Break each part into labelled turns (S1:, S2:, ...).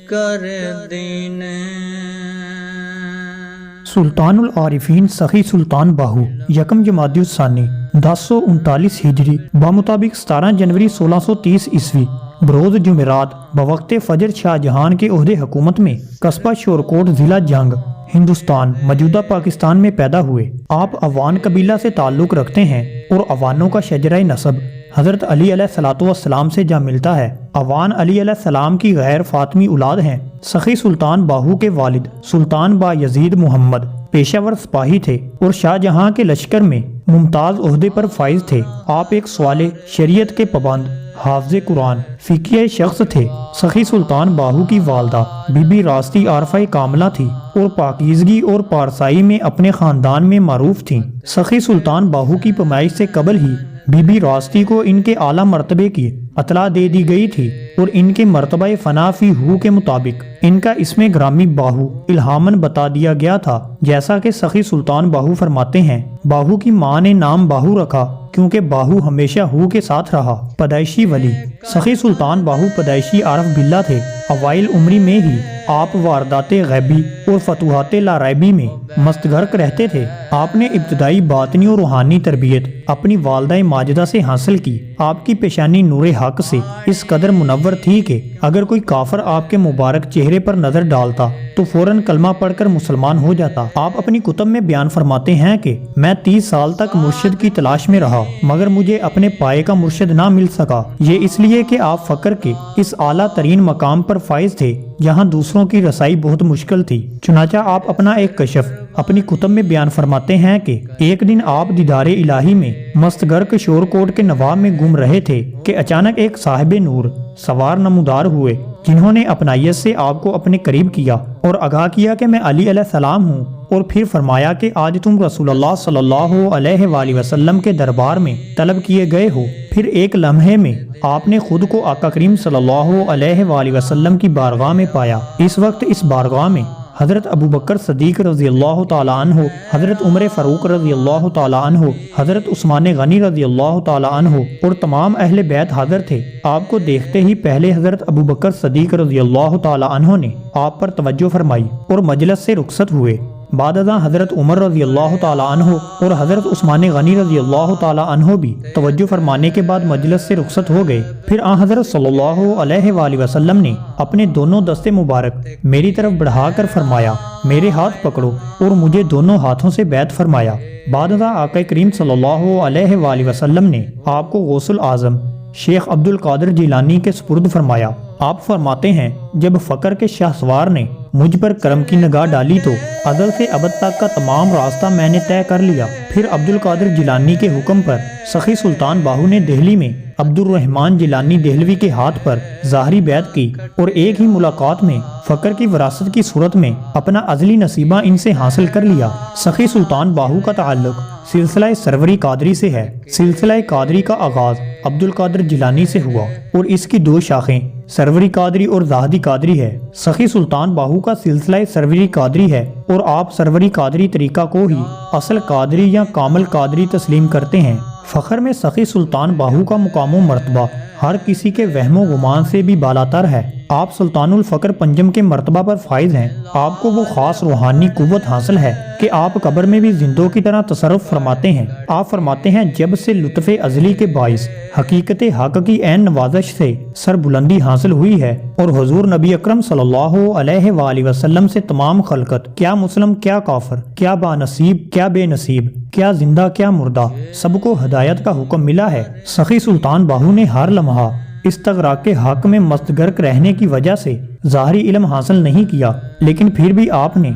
S1: کر دین
S2: سلطان العارفین سخی سلطان باہو یکم جمادی الثانی 1039 ہجری بمطابق 17 جنوری 1630 عیسوی بروز جمعرات بوقت فجر شاہ جہان کے عہدے حکومت میں قصبہ شورکوٹ ضلع جنگ ہندوستان موجودہ پاکستان میں پیدا ہوئے۔ آپ اوان قبیلہ سے تعلق رکھتے ہیں اور اوانوں کا شجرہ نسب حضرت علی علیہ السلام سے جا ملتا ہے۔ اوان علی علیہ السلام کی غیر فاطمی اولاد ہیں۔ سخی سلطان باہو کے والد سلطان با یزید محمد پیشہ ور سپاہی تھے اور شاہ جہاں کے لشکر میں ممتاز عہدے پر فائز تھے۔ آپ ایک صالح شریعت کے پابند حافظ قرآن فقیہ شخص تھے۔ سخی سلطان باہو کی والدہ بی بی راستی عارفہ کاملہ تھی اور پاکیزگی اور پارسائی میں اپنے خاندان میں معروف تھیں۔ سخی سلطان باہو کی پیمائش سے قبل ہی بی بی راستی کو ان کے اعلیٰ مرتبے کی اطلاع دے دی گئی تھی اور ان کے مرتبہ فنا فی ہو کے مطابق ان کا اسم گرامی باہو الہامن بتا دیا گیا تھا، جیسا کہ سخی سلطان باہو فرماتے ہیں۔ باہو کی ماں نے نام باہو رکھا کیونکہ باہو ہمیشہ ہو کے ساتھ رہا۔ پیدائشی ولی سخی سلطان باہو پیدائشی عارف باللہ تھے۔ اوائل عمری میں ہی آپ واردات غیبی اور فتوحات لاریبی میں مستغرق رہتے تھے۔ آپ نے ابتدائی باطنی اور روحانی تربیت اپنی والدہ ماجدہ سے حاصل کی۔ آپ کی پیشانی نور حق سے اس قدر منور تھی کہ اگر کوئی کافر آپ کے مبارک چہرے پر نظر ڈالتا تو فوراً کلمہ پڑھ کر مسلمان ہو جاتا۔ آپ اپنی کتب میں بیان فرماتے ہیں کہ میں 30 سال تک مرشد کی تلاش میں رہا مگر مجھے اپنے پائے کا مرشد نہ مل سکا۔ یہ اس لیے کہ آپ فقر کے اس اعلیٰ ترین مقام پر فائز تھے جہاں دوسروں کی رسائی بہت مشکل تھی۔ چنانچہ آپ اپنا ایک کشف اپنی کتب میں بیان فرماتے ہیں کہ ایک دن آپ دیدار الہی میں مستغرق شورکوٹ کے نواب میں گم رہے تھے کہ اچانک ایک صاحب نور سوار نمودار ہوئے جنہوں نے اپنائیت سے آپ کو اپنے قریب کیا اور آگاہ کیا کہ میں علی علیہ السلام ہوں، اور پھر فرمایا کہ آج تم رسول اللہ صلی اللہ علیہ وآلہ وسلم کے دربار میں طلب کیے گئے ہو۔ پھر ایک لمحے میں آپ نے خود کو آقا کریم صلی اللہ علیہ وآلہ وسلم کی بارگاہ میں پایا۔ اس وقت اس بارگاہ میں حضرت ابو بکر صدیق رضی اللہ تعالیٰ عنہ، حضرت عمر فاروق رضی اللہ تعالیٰ عنہ، حضرت عثمان غنی رضی اللہ تعالیٰ عنہ اور تمام اہل بیت حاضر تھے۔ آپ کو دیکھتے ہی پہلے حضرت ابو بکر صدیق رضی اللہ تعالیٰ عنہ نے آپ پر توجہ فرمائی اور مجلس سے رخصت ہوئے۔ بعد ازاں حضرت عمر رضی اللہ تعالیٰ عنہ اور حضرت عثمان غنی رضی اللہ تعالیٰ عنہ بھی توجہ فرمانے کے بعد مجلس سے رخصت ہو گئے۔ پھر آن حضرت صلی اللہ علیہ وآلہ وسلم نے اپنے دونوں دستے مبارک میری طرف بڑھا کر فرمایا، میرے ہاتھ پکڑو، اور مجھے دونوں ہاتھوں سے بیعت فرمایا۔ بعد ازاں آقا کریم صلی اللہ علیہ وآلہ وسلم نے آپ کو غوث الاعظم شیخ عبد القادر جیلانی کے سپرد فرمایا۔ آپ فرماتے ہیں جب فقر کے شاہ سوار نے مجھ پر کرم کی نگاہ ڈالی تو ازل سے ابد تک کا تمام راستہ میں نے طے کر لیا۔ پھر عبد القادر جیلانی کے حکم پر سخی سلطان باہو نے دہلی میں عبد الرحمن جیلانی دہلوی کے ہاتھ پر ظاہری بیعت کی اور ایک ہی ملاقات میں فقر کی وراثت کی صورت میں اپنا ازلی نصیبہ ان سے حاصل کر لیا۔ سخی سلطان باہو کا تعلق سلسلہ سروری قادری سے ہے۔ سلسلہ قادری کا آغاز عبد القادر جیلانی سے ہوا اور اس کی دو شاخیں سروری قادری اور زاہدی قادری ہے۔ سخی سلطان باہو کا سلسلہ سروری قادری ہے اور آپ سروری قادری طریقہ کو ہی اصل قادری یا کامل قادری تسلیم کرتے ہیں۔ فخر میں سخی سلطان باہو کا مقام و مرتبہ ہر کسی کے وہم و گمان سے بھی بالاتر ہے۔ آپ سلطان الفقر پنجم کے مرتبہ پر فائز ہیں۔ آپ کو وہ خاص روحانی قوت حاصل ہے کہ آپ قبر میں بھی زندوں کی طرح تصرف فرماتے ہیں۔ آپ فرماتے ہیں جب سے لطف ازلی کے باعث حقیقت حق کی عین نوازش سے سر بلندی حاصل ہوئی ہے اور حضور نبی اکرم صلی اللہ علیہ وآلہ وسلم سے تمام خلقت، کیا مسلم کیا کافر، کیا بانصیب کیا بے نصیب، کیا زندہ کیا مردہ، سب کو ہدایت کا حکم ملا ہے۔ سخی سلطان باہو نے ہر لمحہ استغراق کے حق میں مستغرق رہنے کی وجہ سے ظاہری علم حاصل نہیں کیا، لیکن پھر بھی آپ نے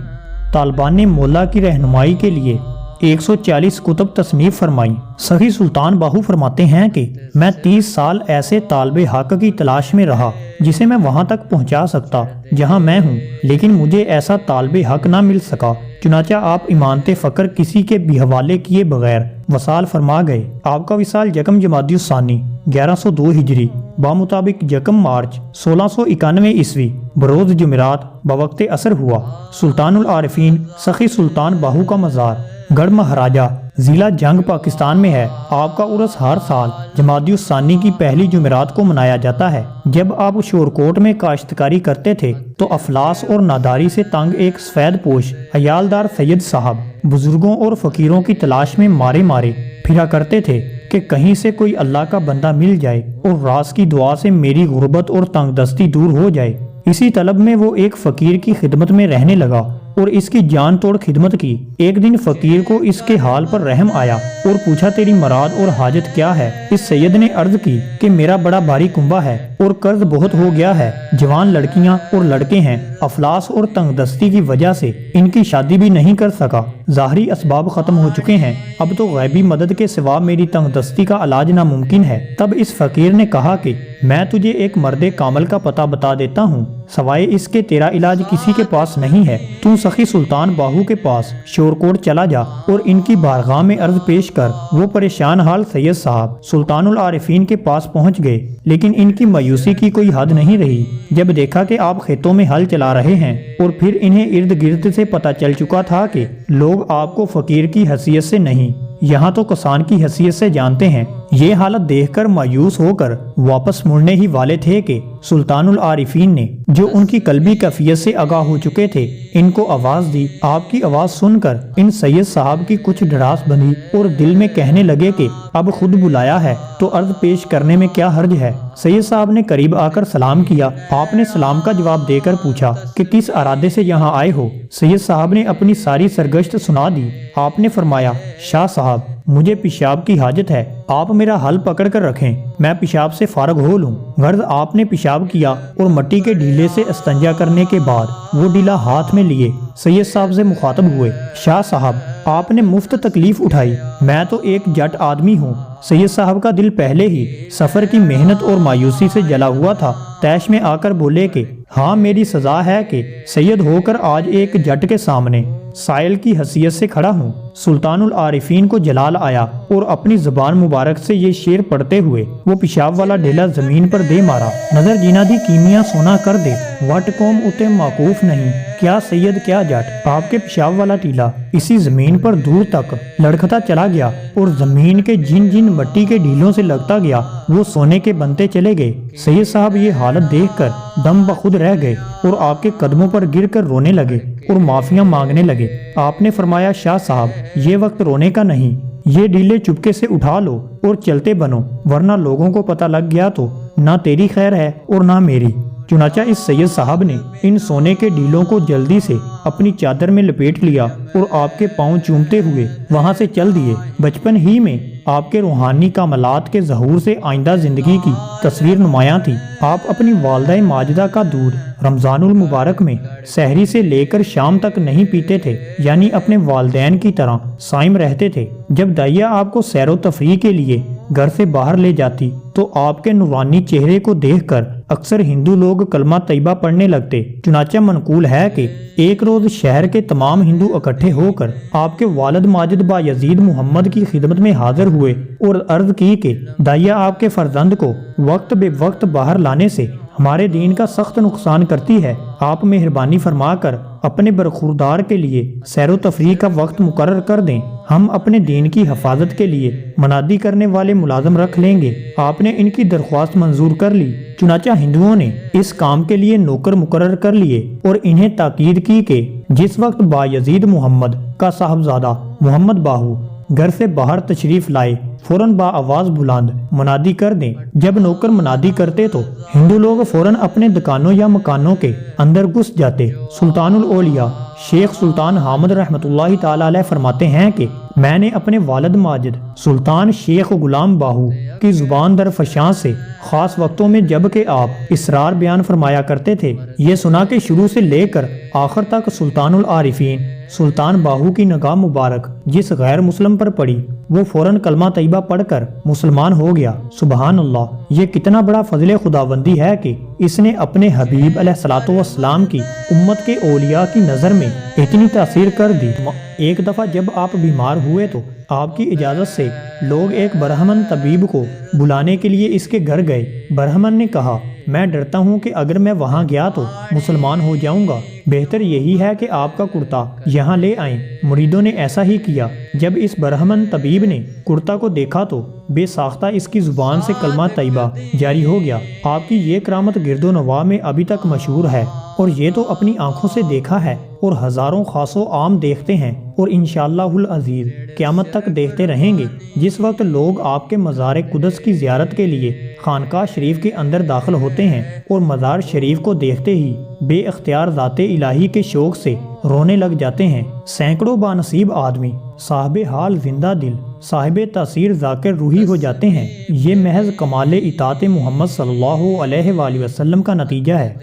S2: طالبان مولا کی رہنمائی کے لیے 140 کتب تصنیف فرمائی۔ سخی سلطان باہو فرماتے ہیں کہ میں 30 سال ایسے طالب حق کی تلاش میں رہا جسے میں وہاں تک پہنچا سکتا جہاں میں ہوں، لیکن مجھے ایسا طالب حق نہ مل سکا۔ چنانچہ آپ امانت فقر کسی کے بھی حوالے کیے بغیر وصال فرما گئے۔ آپ کا وصال یکم جمادی الثانی 1102 ہجری بمطابق یکم مارچ 1691 عیسوی بروز جمعرات بوقت عصر ہوا۔ سلطان العارفین سخی سلطان باہو کا مزار گڑھ مہاراجہ ضلع جنگ پاکستان میں ہے۔ آپ کا عرس ہر سال جمادی الثانی کی پہلی جمعرات کو منایا جاتا ہے۔ جب آپ شورکوٹ میں کاشتکاری کرتے تھے تو افلاس اور ناداری سے تنگ ایک سفید پوش عیالدار سید صاحب بزرگوں اور فقیروں کی تلاش میں مارے مارے پھرا کرتے تھے کہ کہیں سے کوئی اللہ کا بندہ مل جائے اور راز کی دعا سے میری غربت اور تنگ دستی دور ہو جائے۔ اسی طلب میں وہ ایک فقیر کی خدمت میں رہنے لگا اور اس کی جان توڑ خدمت کی۔ ایک دن فقیر کو اس کے حال پر رحم آیا اور پوچھا تیری مراد اور حاجت کیا ہے؟ اس سید نے عرض کی کہ میرا بڑا بھاری کنبہ ہے اور قرض بہت ہو گیا ہے، جوان لڑکیاں اور لڑکے ہیں، افلاس اور تنگ دستی کی وجہ سے ان کی شادی بھی نہیں کر سکا، ظاہری اسباب ختم ہو چکے ہیں، اب تو غیبی مدد کے سوا میری تنگ دستی کا علاج ناممکن ہے۔ تب اس فقیر نے کہا کہ میں تجھے ایک مرد کامل کا پتہ بتا دیتا ہوں، سوائے اس کے تیرا علاج کسی کے پاس نہیں ہے، تو سخی سلطان باہو کے پاس شورکوٹ چلا جا اور ان کی بارگاہ میں عرض پیش کر۔ وہ پریشان حال سید صاحب سلطان العارفین کے پاس پہنچ گئے، لیکن ان کی مایوسی کی کوئی حد نہیں رہی جب دیکھا کہ آپ کھیتوں میں ہل چلا رہے ہیں، اور پھر انہیں ارد گرد سے پتہ چل چکا تھا کہ لوگ آپ کو فقیر کی حیثیت سے نہیں، یہاں تو کسان کی حیثیت سے جانتے ہیں۔ یہ حالت دیکھ کر مایوس ہو کر واپس مڑنے ہی والے تھے کہ سلطان العارفین نے، جو ان کی قلبی کیفیت سے آگاہ ہو چکے تھے، ان کو آواز دی۔ آپ کی آواز سن کر ان سید صاحب کی کچھ ڈھڑاس بندھی اور دل میں کہنے لگے کہ اب خود بلایا ہے تو عرض پیش کرنے میں کیا حرج ہے۔ سید صاحب نے قریب آ کر سلام کیا۔ آپ نے سلام کا جواب دے کر پوچھا کہ کس ارادے سے یہاں آئے ہو؟ سید صاحب نے اپنی ساری سرگشت سنا دی۔ آپ نے فرمایا شاہ صاحب مجھے پیشاب کی حاجت ہے، آپ میرا حل پکڑ کر رکھیں، میں پیشاب سے فارغ ہو لوں۔ غرض آپ نے پیشاب کیا اور مٹی کے ڈھیلے سے استنجا کرنے کے بعد وہ ڈھیلا ہاتھ میں لیے سید صاحب سے مخاطب ہوئے، شاہ صاحب آپ نے مفت تکلیف اٹھائی، میں تو ایک جٹ آدمی ہوں۔ سید صاحب کا دل پہلے ہی سفر کی محنت اور مایوسی سے جلا ہوا تھا، تیش میں آ کر بولے کہ ہاں میری سزا ہے کہ سید ہو کر آج ایک جٹ کے سامنے سائل کی حیثیت سے کھڑا ہوں۔ سلطان العارفین کو جلال آیا اور اپنی زبان مبارک سے یہ شعر پڑھتے ہوئے وہ پیشاب والا ڈھیلا زمین پر دے مارا، نظر جینا دی کیمیا سونا کر دے، وٹ قوم اتے موقوف نہیں، کیا سید کیا جٹ۔ آپ کے پیشاب والا ٹیلا اسی زمین پر دور تک لڑکھتا چلا گیا اور زمین کے جن جن مٹی کے ڈھیلوں سے لگتا گیا وہ سونے کے بنتے چلے گئے۔ سید صاحب یہ حالت دیکھ کر دم بخود رہ گئے اور آپ کے قدموں پر گر کر رونے لگے اور معافیاں مانگنے لگے۔ آپ نے فرمایا شاہ صاحب یہ وقت رونے کا نہیں، یہ ڈھیلے چپکے سے اٹھا لو اور چلتے بنو، ورنہ لوگوں کو پتہ لگ گیا تو نہ تیری خیر ہے اور نہ میری۔ چنانچہ اس سید صاحب نے ان سونے کے ڈھیلوں کو جلدی سے اپنی چادر میں لپیٹ لیا اور آپ کے پاؤں چومتے ہوئے وہاں سے چل دیے۔ بچپن ہی میں آپ کے روحانی کمالات کے ظہور سے آئندہ زندگی کی تصویر نمایاں تھی۔ آپ اپنی والدہ ماجدہ کا دودھ رمضان المبارک میں سحری سے لے کر شام تک نہیں پیتے تھے، یعنی اپنے والدین کی طرح صائم رہتے تھے۔ جب دائیا آپ کو سیر و تفریح کے لیے گھر سے باہر لے جاتی تو آپ کے نورانی چہرے کو دیکھ کر اکثر ہندو لوگ کلمہ طیبہ پڑھنے لگتے۔ چنانچہ منقول ہے کہ ایک روز شہر کے تمام ہندو اکٹھے ہو کر آپ کے والد ماجد با یزید محمد کی خدمت میں حاضر ہوئے اور عرض کی کہ دائیا آپ کے فرزند کو وقت بے وقت باہر لانے سے ہمارے دین کا سخت نقصان کرتی ہے، آپ مہربانی فرما کر اپنے برخوردار کے لیے سیر و تفریح کا وقت مقرر کر دیں، ہم اپنے دین کی حفاظت کے لیے منادی کرنے والے ملازم رکھ لیں گے۔ آپ نے ان کی درخواست منظور کر لی۔ چنانچہ ہندوؤں نے اس کام کے لیے نوکر مقرر کر لیے اور انہیں تاکید کی کہ جس وقت با یزید محمد کا صاحبزادہ محمد باہو گھر سے باہر تشریف لائے فوراً با آواز بلند منادی کر دیں۔ جب نوکر منادی کرتے تو ہندو لوگ فوراً اپنے دکانوں یا مکانوں کے اندر گھس جاتے۔ سلطان الاولیاء شیخ سلطان حامد رحمۃ اللہ تعالی علیہ فرماتے ہیں کہ میں نے اپنے والد ماجد سلطان شیخ غلام باہو کی زبان در فشاں سے خاص وقتوں میں جب کہ آپ اسرار بیان فرمایا کرتے تھے یہ سنا کہ شروع سے لے کر آخر تک سلطان العارفین سلطان باہو کی نگاہ مبارک جس غیر مسلم پر پڑی وہ فوراً کلمہ طیبہ پڑھ کر مسلمان ہو گیا۔ سبحان اللہ، یہ کتنا بڑا فضل خداوندی ہے کہ اس نے اپنے حبیب علیہ الصلوۃ والسلام کی امت کے اولیاء کی نظر میں اتنی تاثیر کر دی۔ ایک دفعہ جب آپ بیمار ہوئے تو آپ کی اجازت سے لوگ ایک برہمن طبیب کو بلانے کے لیے اس کے گھر گئے۔ برہمن نے کہا میں ڈرتا ہوں کہ اگر میں وہاں گیا تو مسلمان ہو جاؤں گا، بہتر یہی ہے کہ آپ کا کرتا یہاں لے آئیں۔ مریدوں نے ایسا ہی کیا۔ جب اس برہمن طبیب نے کرتا کو دیکھا تو بے ساختہ اس کی زبان سے کلمہ طیبہ جاری ہو گیا۔ آپ کی یہ کرامت گرد و نواح میں ابھی تک مشہور ہے، اور یہ تو اپنی آنکھوں سے دیکھا ہے، اور ہزاروں خاص و عام دیکھتے ہیں، اور انشاءاللہ العزیز قیامت تک دیکھتے رہیں گے۔ جس وقت لوگ آپ کے مزار قدس کی زیارت کے لیے خانقاہ شریف کے اندر داخل ہوتے ہیں اور مزار شریف کو دیکھتے ہی بے اختیار ذات الہی کے شوق سے رونے لگ جاتے ہیں، سینکڑوں بانصیب آدمی صاحب حال زندہ دل، صاحب تاثیر ذاکر روحی ہو جاتے ہیں۔ یہ محض کمال اطاعت محمد صلی اللہ علیہ وآلہ وسلم کا نتیجہ ہے۔